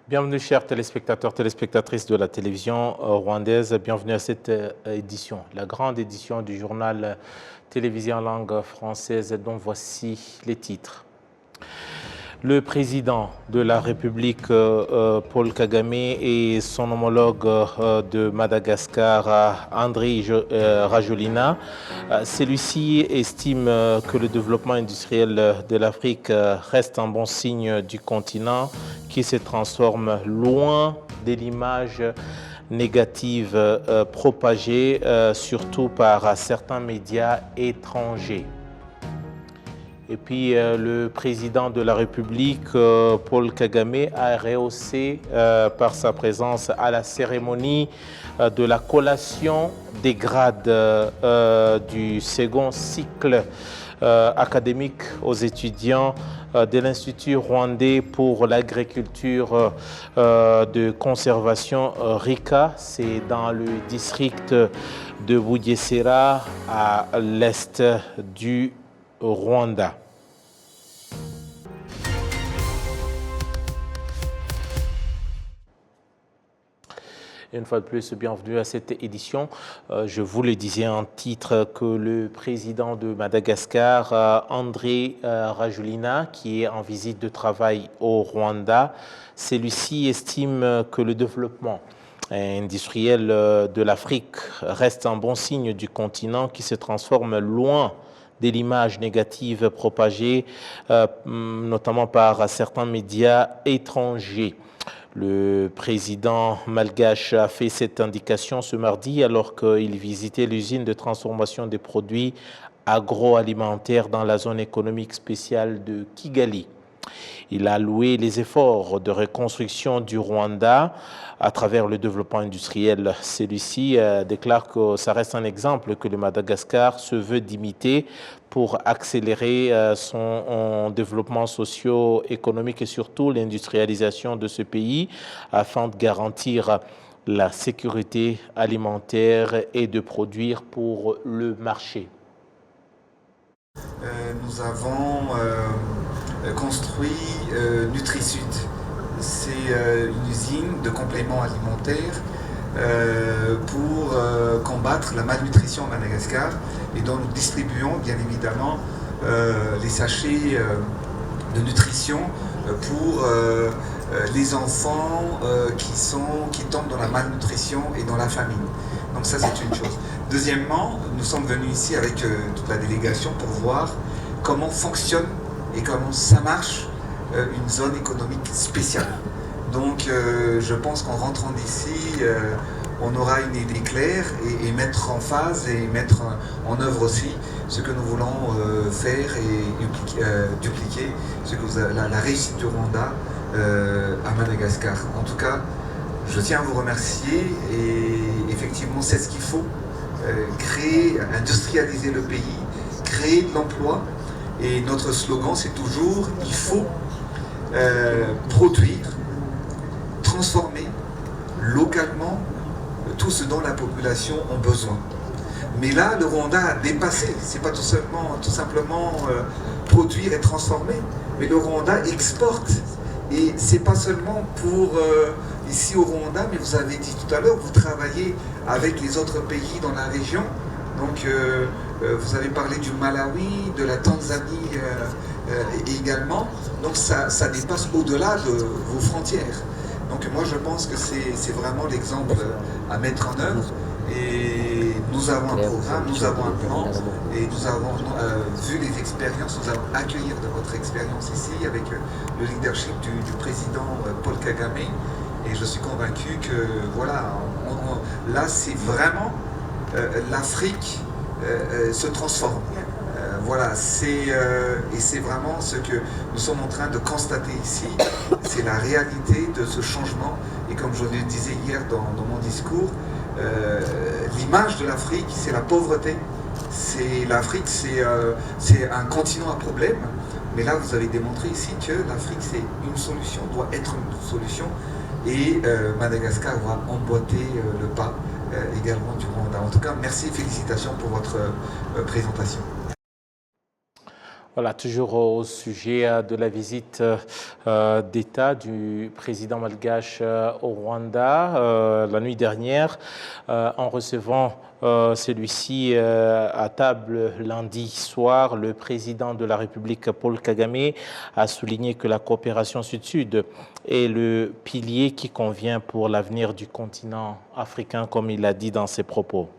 Bienvenue chers téléspectateurs, téléspectatrices de la télévision rwandaise, bienvenue à cette édition, la grande édition du journal télévisé en langue française dont voici les titres. Le président de la République, Paul Kagame, et son homologue de Madagascar, Andry Rajoelina, celui-ci estime que le développement industriel de l'Afrique reste un bon signe du continent qui se transforme loin de l'image négative propagée surtout par certains médias étrangers. Et puis le président de la République, Paul Kagame, a rehaussé par sa présence à la cérémonie de la collation des grades du second cycle académique aux étudiants de l'Institut rwandais pour l'agriculture de conservation RICA. C'est dans le district de Bugesera à l'est du Rwanda. Une fois de plus, bienvenue à cette édition. Je vous le disais en titre que le président de Madagascar, Andry Rajoelina, qui est en visite de travail au Rwanda, celui-ci estime que le développement industriel de l'Afrique reste un bon signe du continent qui se transforme loin de l'image négative propagée, notamment par certains médias étrangers. Le président malgache a fait cette indication ce mardi alors qu'il visitait l'usine de transformation des produits agroalimentaires dans la zone économique spéciale de Kigali. Il a loué les efforts de reconstruction du Rwanda à travers le développement industriel. Celui-ci déclare que ça reste un exemple que le Madagascar se veut d'imiter pour accélérer son développement socio-économique et surtout l'industrialisation de ce pays afin de garantir la sécurité alimentaire et de produire pour le marché. Nous avons construit NutriSud. C'est une usine de compléments alimentaires pour combattre la malnutrition à Madagascar et dont nous distribuons bien évidemment les sachets de nutrition pour les enfants qui tombent dans la malnutrition et dans la famine. Donc ça c'est une chose. Deuxièmement, nous sommes venus ici avec toute la délégation pour voir comment fonctionne et comment ça marche une zone économique spéciale. Donc je pense qu'en rentrant d'ici, on aura une idée claire et mettre en phase et mettre en œuvre aussi ce que nous voulons faire et dupliquer ce que la réussite du Rwanda à Madagascar. En tout cas, je tiens à vous remercier et effectivement c'est ce qu'il faut, créer, industrialiser le pays, créer de l'emploi et notre slogan c'est toujours il faut produire, transformer localement tout ce dont la population a besoin. Mais là, le Rwanda a dépassé, c'est pas tout simplement produire et transformer, mais le Rwanda exporte. Et c'est pas seulement pour ici au Rwanda, mais vous avez dit tout à l'heure, vous travaillez avec les autres pays dans la région. Donc vous avez parlé du Malawi, de la Tanzanie également. Donc ça dépasse au-delà de vos frontières. Donc moi je pense que c'est vraiment l'exemple à mettre en œuvre. Et nous avons un programme, nous avons un plan et nous avons vu les expériences, nous allons accueillir de votre expérience ici avec le leadership du président Paul Kagame. Et je suis convaincu que voilà, là c'est vraiment l'Afrique se transforme. Voilà, et c'est vraiment ce que nous sommes en train de constater ici, c'est la réalité de ce changement. Et comme je le disais hier dans mon discours, l'image de l'Afrique, c'est la pauvreté. L'Afrique, c'est un continent à problème. Mais là, vous avez démontré ici que l'Afrique, c'est une solution, doit être une solution. Et Madagascar va emboîter le pas également du Rwanda. En tout cas, merci et félicitations pour votre présentation. Voilà, toujours au sujet de la visite d'État du président malgache au Rwanda la nuit dernière, en recevant celui-ci à table lundi soir, le président de la République, Paul Kagame, a souligné que la coopération sud-sud est le pilier qui convient pour l'avenir du continent africain, comme il l'a dit dans ses propos.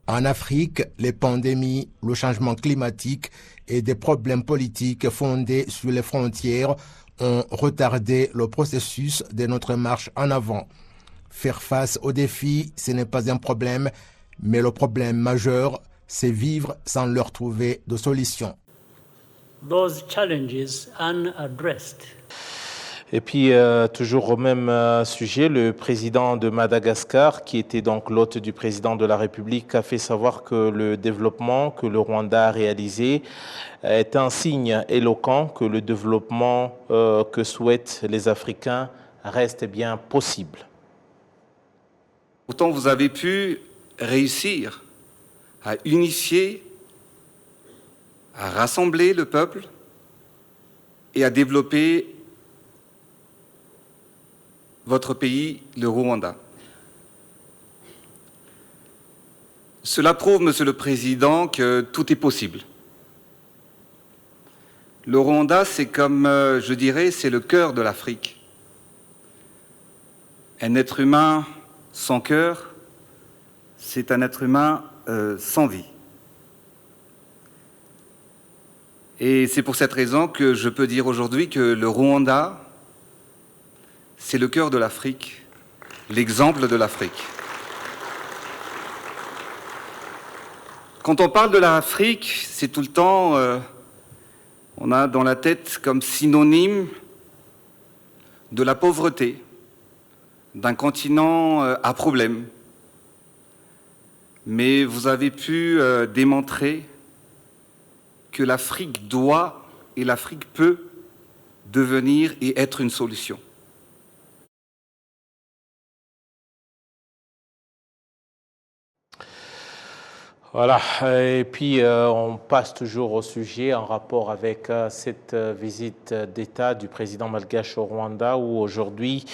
En Afrique, les pandémies, le changement climatique et des problèmes politiques fondés sur les frontières ont retardé le processus de notre marche en avant. Faire face aux défis, ce n'est pas un problème, mais le problème majeur, c'est vivre sans leur trouver de solution. Those challenges unaddressed. Et puis, toujours au même sujet, le président de Madagascar, qui était donc l'hôte du président de la République, a fait savoir que le développement que le Rwanda a réalisé est un signe éloquent que le développement que souhaitent les Africains reste bien possible. Pourtant, vous avez pu réussir à unifier, à rassembler le peuple et à développer votre pays, le Rwanda. Cela prouve, Monsieur le Président, que tout est possible. Le Rwanda, c'est comme, je dirais, c'est le cœur de l'Afrique. Un être humain sans cœur, c'est un être humain sans vie. Et c'est pour cette raison que je peux dire aujourd'hui que le Rwanda, c'est le cœur de l'Afrique, l'exemple de l'Afrique. Quand on parle de l'Afrique, c'est tout le temps, on a dans la tête comme synonyme de la pauvreté, d'un continent à problème. Mais vous avez pu démontrer que l'Afrique doit et l'Afrique peut devenir et être une solution. Voilà, et puis on passe toujours au sujet en rapport avec cette visite d'État du président malgache au Rwanda, où aujourd'hui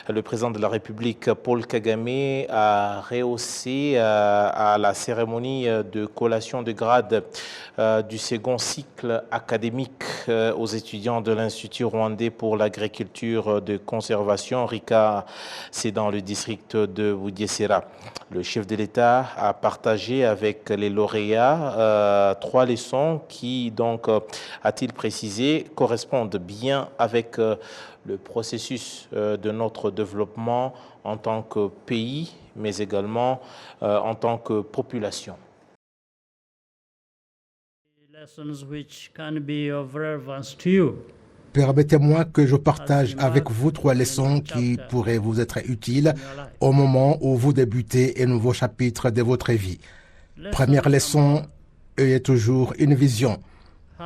le président de la République, Paul Kagame, a rehaussé à la cérémonie de collation de grade du second cycle académique aux étudiants de l'Institut rwandais pour l'agriculture de conservation, RICA, c'est dans le district de Bugesera. Le chef de l'État a partagé avec les lauréats 3 leçons qui, donc, a-t-il précisé, correspondent bien avec le processus de notre développement en tant que pays, mais également en tant que population. Permettez-moi que je partage avec vous 3 leçons qui pourraient vous être utiles au moment où vous débutez un nouveau chapitre de votre vie. Première leçon, ayez toujours une vision.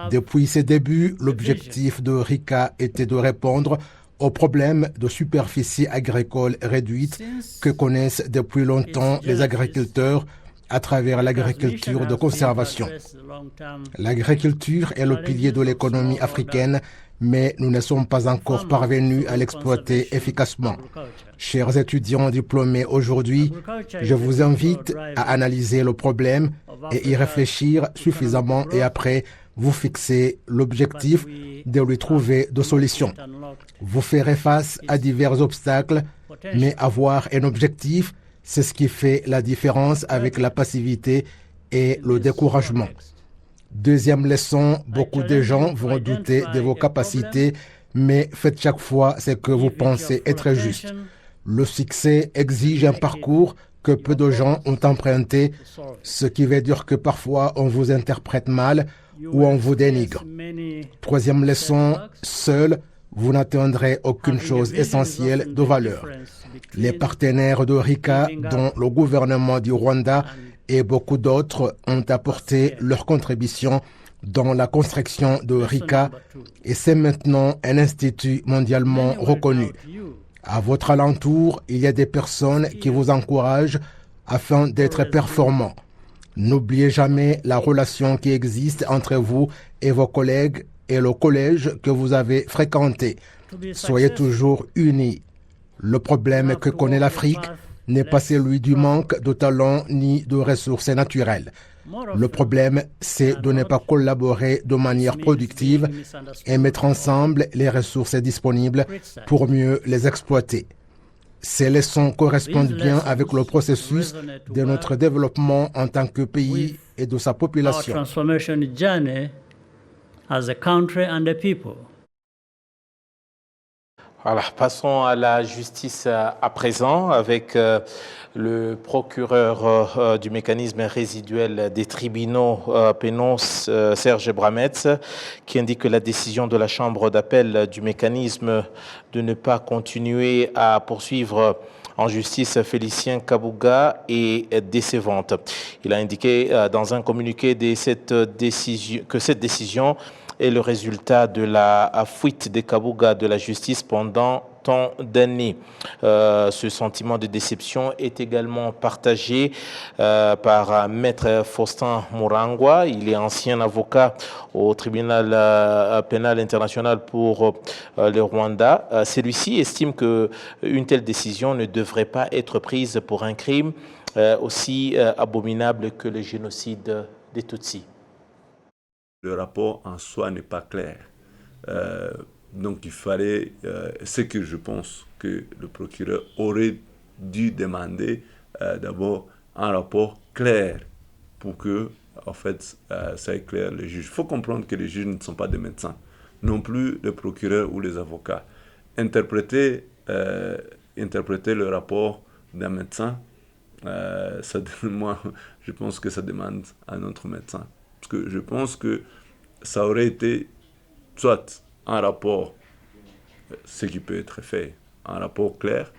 Depuis ses débuts, l'objectif de RICA était de répondre aux problèmes de superficie agricole réduite que connaissent depuis longtemps les agriculteurs à travers l'agriculture de conservation. L'agriculture est le pilier de l'économie africaine, mais nous ne sommes pas encore parvenus à l'exploiter efficacement. Chers étudiants diplômés aujourd'hui, je vous invite à analyser le problème et y réfléchir suffisamment et après vous fixer l'objectif de lui trouver des solutions. Vous ferez face à divers obstacles, mais avoir un objectif, c'est ce qui fait la différence avec la passivité et le découragement. Deuxième leçon, beaucoup de gens vont douter de vos capacités, mais faites chaque fois ce que vous pensez être juste. Le succès exige un parcours que peu de gens ont emprunté, ce qui veut dire que parfois on vous interprète mal ou on vous dénigre. Troisième leçon, seul, vous n'atteindrez aucune chose essentielle de valeur. Les partenaires de RICA, dont le gouvernement du Rwanda et beaucoup d'autres, ont apporté leur contribution dans la construction de RICA et c'est maintenant un institut mondialement reconnu. À votre alentour, il y a des personnes qui vous encouragent afin d'être performants. N'oubliez jamais la relation qui existe entre vous et vos collègues et le collège que vous avez fréquenté. Soyez toujours unis. Le problème que connaît l'Afrique n'est pas celui du manque de talent ni de ressources naturelles. Le problème, c'est de ne pas collaborer de manière productive et mettre ensemble les ressources disponibles pour mieux les exploiter. Ces leçons correspondent bien avec le processus de notre développement en tant que pays et de sa population. Voilà, passons à la justice à présent avec le procureur du mécanisme résiduel des tribunaux pénaux, Serge Brametz, qui indique que la décision de la Chambre d'appel du mécanisme de ne pas continuer à poursuivre en justice Félicien Kabuga est décevante. Il a indiqué dans un communiqué que cette décision est le résultat de la fuite des Kabuga de la justice pendant tant d'années. Ce sentiment de déception est également partagé par Maître Faustin Murangwa. Il est ancien avocat au tribunal pénal international pour le Rwanda. Celui-ci estime qu'une telle décision ne devrait pas être prise pour un crime aussi abominable que le génocide des Tutsis. Le rapport en soi n'est pas clair. Donc il fallait, ce que je pense que le procureur aurait dû demander d'abord un rapport clair pour que, en fait, ça éclaire les juges. Il faut comprendre que les juges ne sont pas des médecins, non plus les procureurs ou les avocats. Interpréter le rapport d'un médecin, moi, je pense que ça demande à un autre médecin. Parce que je pense que ça aurait été soit un rapport, ce qui peut être fait, un rapport clair,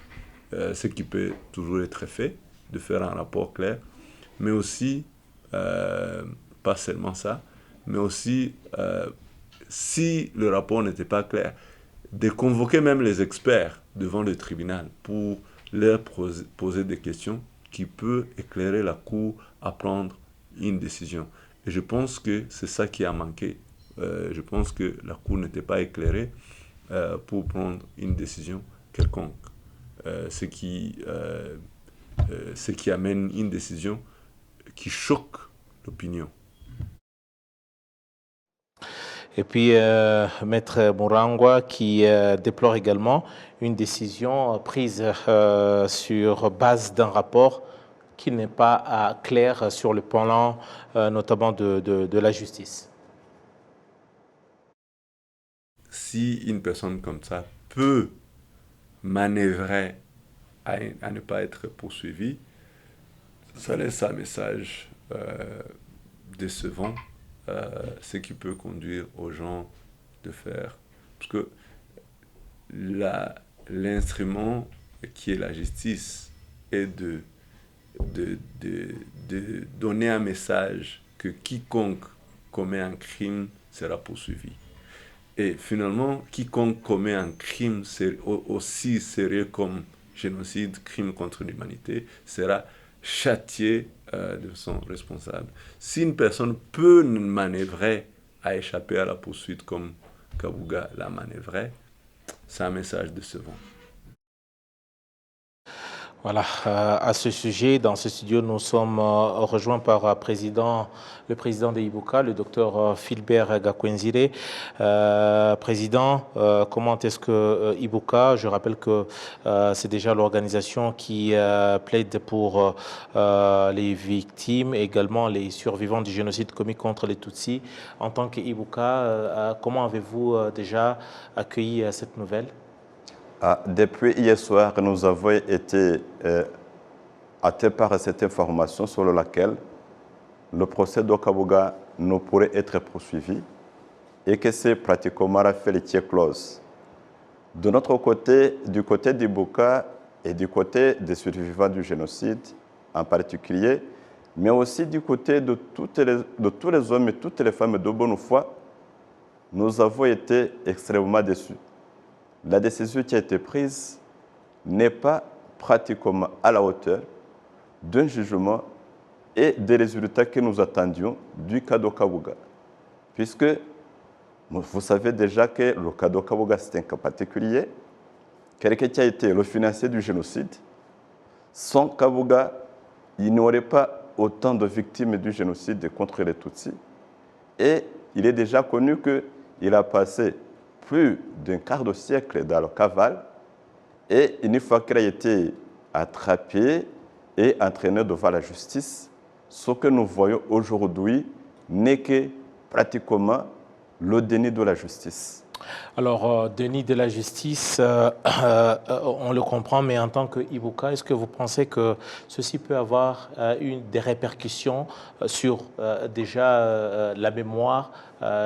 ce qui peut toujours être fait, de faire un rapport clair, mais aussi, pas seulement ça, mais aussi, si le rapport n'était pas clair, de convoquer même les experts devant le tribunal pour leur poser des questions qui peuvent éclairer la Cour à prendre une décision. Et je pense que c'est ça qui a manqué. Je pense que la Cour n'était pas éclairée pour prendre une décision quelconque. Ce qui amène une décision qui choque l'opinion. Et puis, Maître Murangwa qui déplore également une décision prise sur base d'un rapport qui n'est pas clair sur le plan notamment de la justice. Si une personne comme ça peut manœuvrer à ne pas être poursuivie, ça laisse un message décevant, ce qui peut conduire aux gens de faire. Parce que l'instrument qui est la justice est de donner un message que quiconque commet un crime sera poursuivi. Et finalement, quiconque commet un crime aussi sérieux comme génocide, crime contre l'humanité, sera châtié de façon responsable. Si une personne peut manœuvrer à échapper à la poursuite comme Kabuga l'a manœuvré, c'est un message décevant. Voilà, à ce sujet, dans ce studio, nous sommes rejoints par le président de Ibuka, le docteur Philbert Gakwenzire. Président, comment est-ce que Ibuka, je rappelle que c'est déjà l'organisation qui plaide pour les victimes et également les survivants du génocide commis contre les Tutsis. En tant qu'Ibuka, comment avez-vous déjà accueilli cette nouvelle ? Depuis hier soir, nous avons été atteints par cette information sur laquelle le procès de Kabuga ne pourrait être poursuivi et que c'est pratiquement la fermeture close. De notre côté, du côté d'Ibuka et du côté des survivants du génocide en particulier, mais aussi du côté de tous les hommes et toutes les femmes de bonne foi, nous avons été extrêmement déçus. La décision qui a été prise n'est pas pratiquement à la hauteur d'un jugement et des résultats que nous attendions du cas d'Okabuga. Puisque vous savez déjà que le cas d'Okabuga, c'est un cas particulier, quelqu'un qui a été le financier du génocide. Sans Kabuga, il n'y aurait pas autant de victimes du génocide contre les Tutsis. Et il est déjà connu qu'il a passé plus d'un quart de siècle dans le cavale. Et une fois qu'il a été attrapé et entraîné devant la justice, ce que nous voyons aujourd'hui n'est que pratiquement le déni de la justice. Alors, déni de la justice, on le comprend, mais en tant qu'Ibuka, est-ce que vous pensez que ceci peut avoir des répercussions sur déjà la mémoire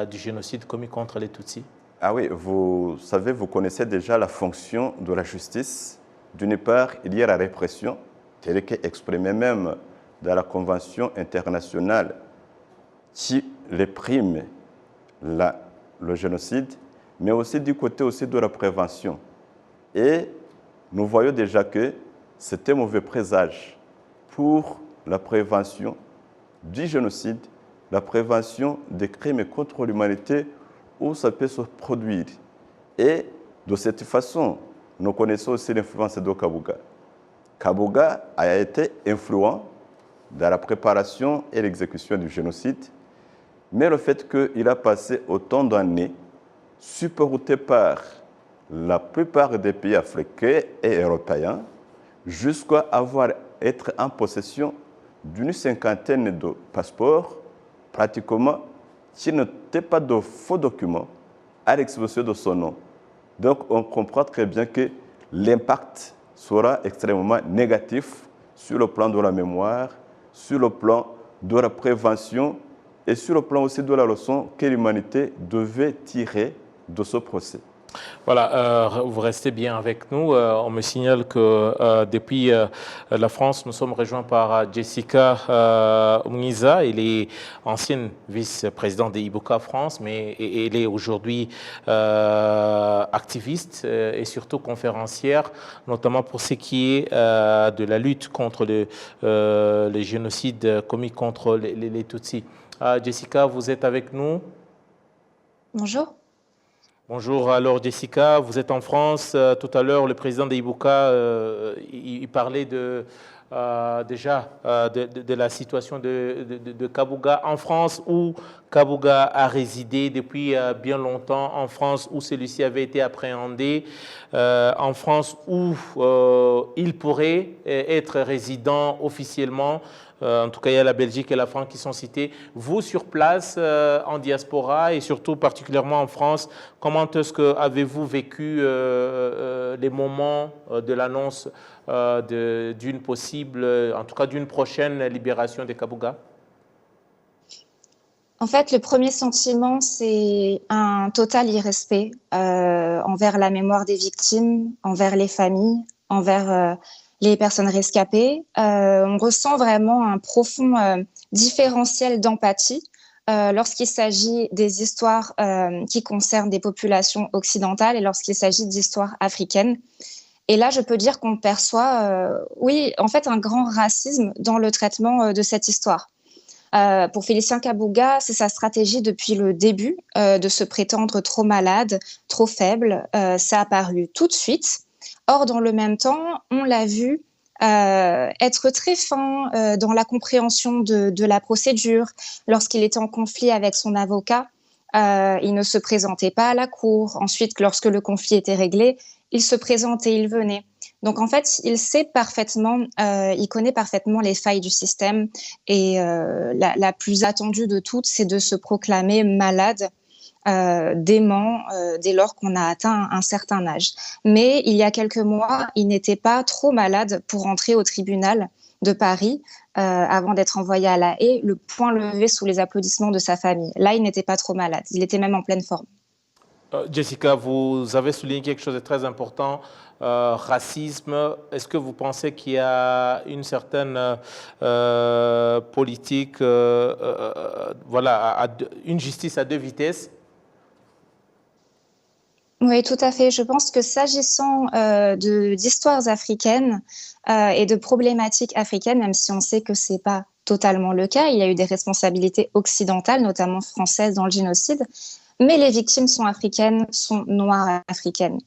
du génocide commis contre les Tutsis? Ah oui, vous savez, vous connaissez déjà la fonction de la justice. D'une part, il y a la répression, telle qu'exprimée même dans la Convention internationale qui réprime le génocide, mais aussi du côté aussi de la prévention. Et nous voyons déjà que c'est un mauvais présage pour la prévention du génocide, la prévention des crimes contre l'humanité où ça peut se produire. Et de cette façon, nous connaissons aussi l'influence de Kabuga. Kabuga a été influent dans la préparation et l'exécution du génocide, mais le fait qu'il a passé autant d'années supporté par la plupart des pays africains et européens, jusqu'à être en possession d'une cinquantaine de passeports, pratiquement, qui n'étaient pas de faux documents à l'exposition de son nom. Donc, on comprend très bien que l'impact sera extrêmement négatif sur le plan de la mémoire, sur le plan de la prévention et sur le plan aussi de la leçon que l'humanité devait tirer de ce procès. Voilà, vous restez bien avec nous. On me signale que depuis la France, nous sommes rejoints par Jessica Mwiza. Elle est ancienne vice-présidente de Ibuka France, mais elle est aujourd'hui activiste et surtout conférencière, notamment pour ce qui est de la lutte contre les génocides commis contre les Tutsis. Jessica, vous êtes avec nous? Bonjour. Bonjour, alors Jessica, vous êtes en France. Tout à l'heure, le président de Ibuka, il parlait déjà de la situation de Kabuga en France, où Kabuga a résidé depuis bien longtemps, en France où celui-ci avait été appréhendé, en France où il pourrait être résident officiellement. En tout cas, il y a la Belgique et la France qui sont cités. Vous, sur place, en diaspora et surtout particulièrement en France, comment est-ce que avez-vous vécu les moments de l'annonce d'une possible, en tout cas d'une prochaine libération des Kabuga? En fait, le premier sentiment, c'est un total irrespect envers la mémoire des victimes, envers les familles, envers les personnes rescapées. On ressent vraiment un profond différentiel d'empathie lorsqu'il s'agit des histoires qui concernent des populations occidentales et lorsqu'il s'agit d'histoires africaines. Et là, je peux dire qu'on perçoit, oui, en fait, un grand racisme dans le traitement de cette histoire. Pour Félicien Kabuga, c'est sa stratégie depuis le début de se prétendre trop malade, trop faible. Ça a apparu tout de suite. Or, dans le même temps, on l'a vu être très fin dans la compréhension de la procédure. Lorsqu'il était en conflit avec son avocat, il ne se présentait pas à la cour. Ensuite, lorsque le conflit était réglé, il se présentait, il venait. Donc, en fait, il sait parfaitement, il connaît parfaitement les failles du système. Et la plus attendue de toutes, c'est de se proclamer malade, dément, dès lors qu'on a atteint un certain âge. Mais il y a quelques mois, il n'était pas trop malade pour entrer au tribunal de Paris avant d'être envoyé à La Haye, le poing levé sous les applaudissements de sa famille. Là, il n'était pas trop malade. Il était même en pleine forme. Jessica, vous avez souligné quelque chose de très important, racisme. Est-ce que vous pensez qu'il y a une certaine politique, voilà, une justice à deux vitesses? Oui, tout à fait. Je pense que s'agissant d'histoires africaines et de problématiques africaines, même si on sait que c'est pas totalement le cas. Il y a eu des responsabilités occidentales, notamment françaises, dans le génocide. Mais les victimes sont africaines, sont noires africaines.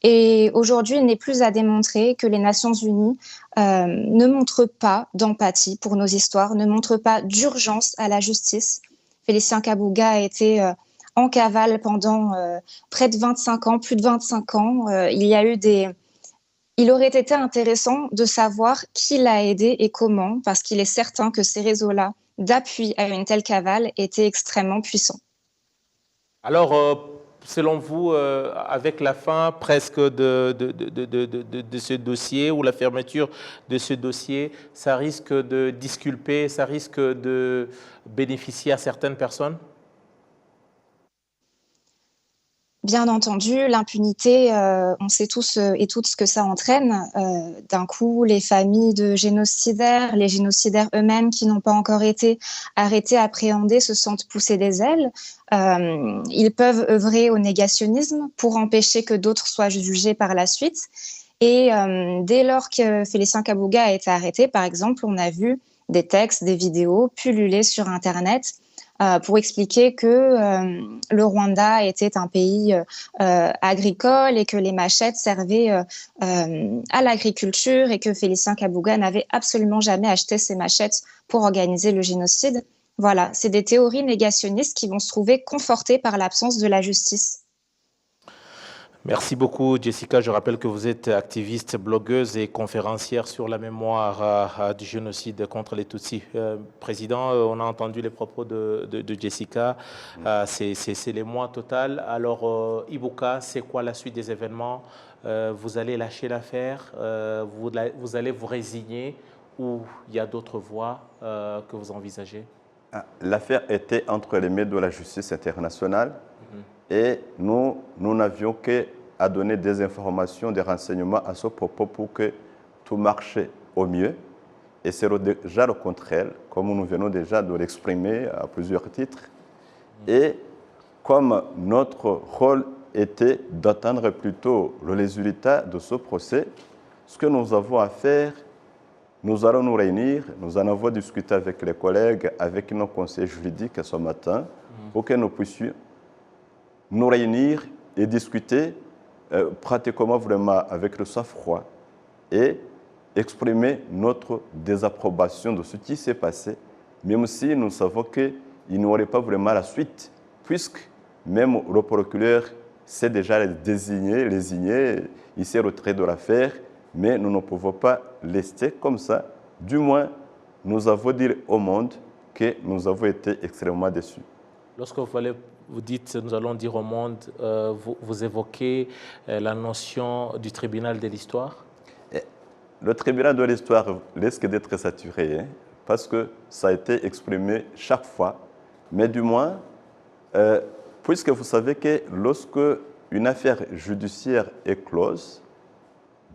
Et aujourd'hui, il n'est plus à démontrer que les Nations Unies ne montrent pas d'empathie pour nos histoires, ne montrent pas d'urgence à la justice. Félicien Kabuga a été en cavale pendant près de 25 ans, plus de 25 ans. Il aurait été intéressant de savoir qui l'a aidé et comment, parce qu'il est certain que ces réseaux-là d'appui à une telle cavale étaient extrêmement puissants. Alors, selon vous, avec la fin presque de ce dossier ou la fermeture de ce dossier, ça risque de disculper, ça risque de bénéficier à certaines personnes? Bien entendu, l'impunité, on sait tous et toutes ce que ça entraîne. D'un coup, les familles de génocidaires, les génocidaires eux-mêmes qui n'ont pas encore été arrêtés, appréhendés, se sentent pousser des ailes. Ils peuvent œuvrer au négationnisme pour empêcher que d'autres soient jugés par la suite. Et dès lors que Félicien Kabuga a été arrêté, par exemple, on a vu des textes, des vidéos pulluler sur Internet pour expliquer que le Rwanda était un pays agricole et que les machettes servaient à l'agriculture et que Félicien Kabuga n'avait absolument jamais acheté ces machettes pour organiser le génocide. Voilà, c'est des théories négationnistes qui vont se trouver confortées par l'absence de la justice. Merci beaucoup, Jessica. Je rappelle que vous êtes activiste, blogueuse et conférencière sur la mémoire du génocide contre les Tutsis. Président, on a entendu les propos de Jessica. C'est l'émoi total. Alors, Ibuka, c'est quoi la suite des événements? Vous allez lâcher l'affaire? Vous allez vous résigner? Ou il y a d'autres voies que vous envisagez? L'affaire était entre les mains de la justice internationale. Et nous n'avions qu'à donner des informations, des renseignements à ce propos pour que tout marche au mieux. Et c'est déjà le contraire, comme nous venons déjà de l'exprimer à plusieurs titres. Et comme notre rôle était d'attendre plutôt le résultat de ce procès, ce que nous avons à faire, nous allons nous réunir, nous en avons discuté avec les collègues, avec nos conseillers juridiques ce matin, pour que nous puissions nous réunir et discuter pratiquement vraiment avec le sang-froid et exprimer notre désapprobation de ce qui s'est passé, même si nous savons qu'il n'y aurait pas vraiment la suite, puisque même le procureur s'est déjà désigné, il s'est retiré de l'affaire, mais nous ne pouvons pas rester comme ça. Du moins, nous avons dit au monde que nous avons été extrêmement déçus. Lorsque vous dites, nous allons dire au monde, vous évoquez la notion du tribunal de l'histoire? Le tribunal de l'histoire risque d'être saturé, parce que ça a été exprimé chaque fois. Mais du moins, puisque vous savez que lorsque une affaire judiciaire est close,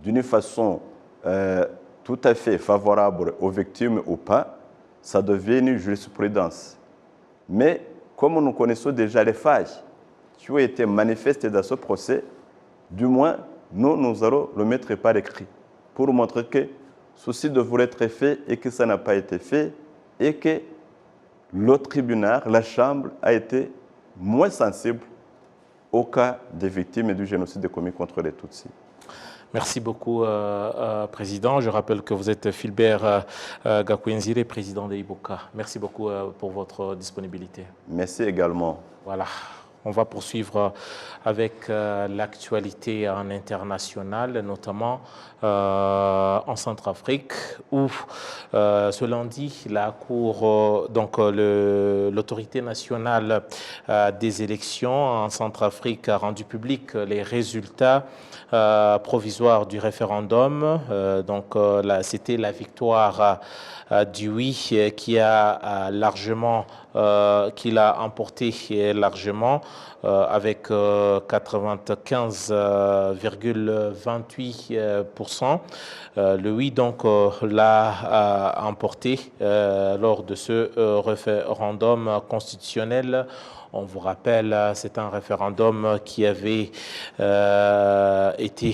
d'une façon tout à fait favorable aux victimes ou pas, ça devient une jurisprudence. Mais comme nous connaissons déjà les failles qui ont été manifestées dans ce procès, du moins, nous allons le mettre par écrit pour montrer que ceci devrait être fait et que ça n'a pas été fait et que le tribunal, la Chambre, a été moins sensible au cas des victimes du génocide commis contre les Tutsis. Merci beaucoup, Président. Je rappelle que vous êtes Philbert Gakwenzire, président de Ibuka. Merci beaucoup pour votre disponibilité. Merci également. Voilà. On va poursuivre avec l'actualité en international, notamment en Centrafrique, où ce lundi, la Cour, l'autorité nationale des élections en Centrafrique a rendu public les résultats provisoires du référendum. C'était la victoire du oui qui a largement, qui l'a emporté largement avec 95,28%. Le oui donc l'a emporté lors de ce référendum constitutionnel On vous rappelle, c'est un référendum qui avait qui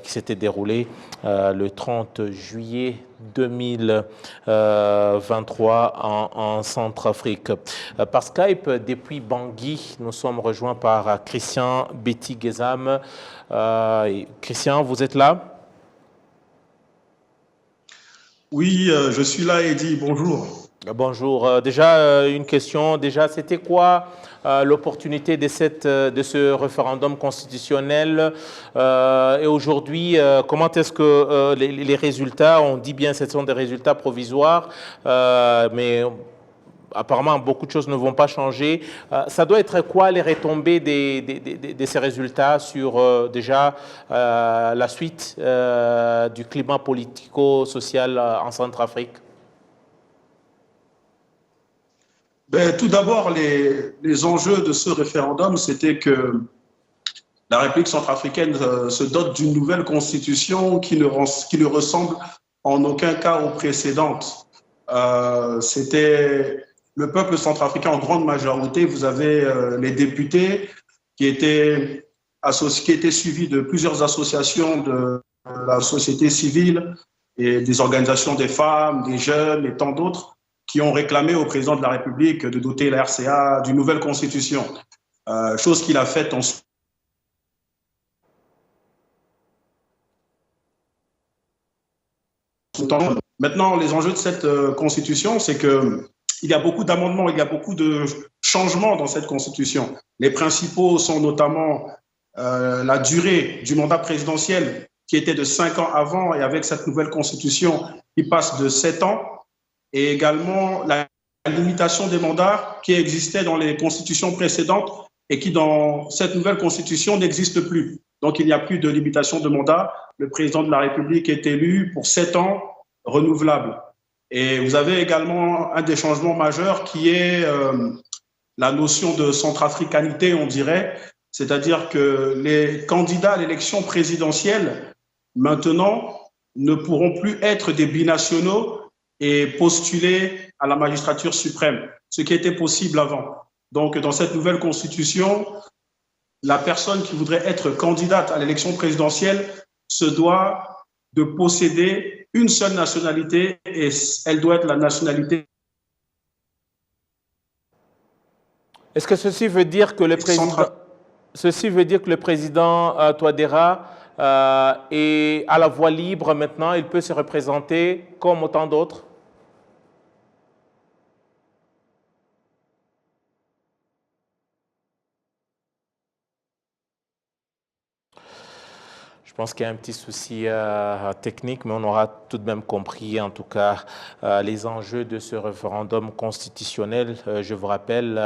s'était déroulé le 30 juillet 2023 en Centrafrique. Par Skype, depuis Bangui, nous sommes rejoints par Christian Béti-Gezam. Christian, vous êtes là? Oui, je suis là, Eddy. Bonjour. Bonjour. Déjà, une question. Déjà, c'était quoi l'opportunité de ce référendum constitutionnel et aujourd'hui, comment est-ce que les résultats, on dit bien que ce sont des résultats provisoires, mais apparemment, beaucoup de choses ne vont pas changer. Ça doit être quoi les retombées de ces résultats sur déjà la suite du climat politico-social en Centrafrique? Tout d'abord, les enjeux de ce référendum, c'était que la République centrafricaine se dote d'une nouvelle constitution qui ne ressemble en aucun cas aux précédentes. C'était le peuple centrafricain en grande majorité. Vous avez les députés qui étaient suivis de plusieurs associations de la société civile et des organisations des femmes, des jeunes et tant d'autres, qui ont réclamé au président de la République de doter la RCA d'une nouvelle constitution, chose qu'il a faite ensuite. Maintenant, les enjeux de cette constitution, c'est qu'il y a beaucoup d'amendements, il y a beaucoup de changements dans cette constitution. Les principaux sont notamment la durée du mandat présidentiel qui était de 5 ans avant, et avec cette nouvelle constitution, il passe de 7 ans. Et également la limitation des mandats qui existait dans les constitutions précédentes et qui, dans cette nouvelle constitution, n'existe plus. Donc, il n'y a plus de limitation de mandat. Le président de la République est élu pour 7 ans renouvelables. Et vous avez également un des changements majeurs qui est la notion de centrafricanité, on dirait, c'est-à-dire que les candidats à l'élection présidentielle, maintenant, ne pourront plus être des binationaux et postuler à la magistrature suprême, ce qui était possible avant. Donc, dans cette nouvelle constitution, la personne qui voudrait être candidate à l'élection présidentielle se doit de posséder une seule nationalité et elle doit être la nationalité. Est-ce que ceci veut dire que le président, Touadéra est à la voie libre maintenant, il peut se représenter comme autant d'autres? Je pense qu'il y a un petit souci technique, mais on aura tout de même compris, en tout cas, les enjeux de ce référendum constitutionnel. Je vous rappelle,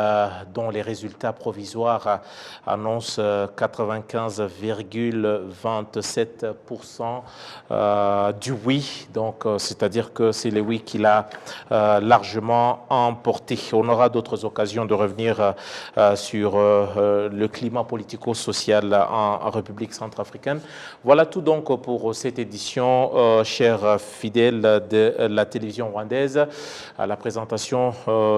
dont les résultats provisoires annoncent 95,27% du oui. Donc, c'est-à-dire que c'est le oui qui l'a largement emporté. On aura d'autres occasions de revenir sur le climat politico-social en République centrafricaine. Voilà tout donc pour cette édition, chers fidèles de la télévision rwandaise. À la présentation,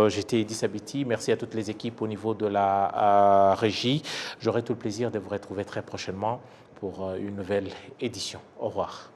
j'étais Eddy Sabiti. Merci à toutes les équipes au niveau de la régie. J'aurai tout le plaisir de vous retrouver très prochainement pour une nouvelle édition. Au revoir.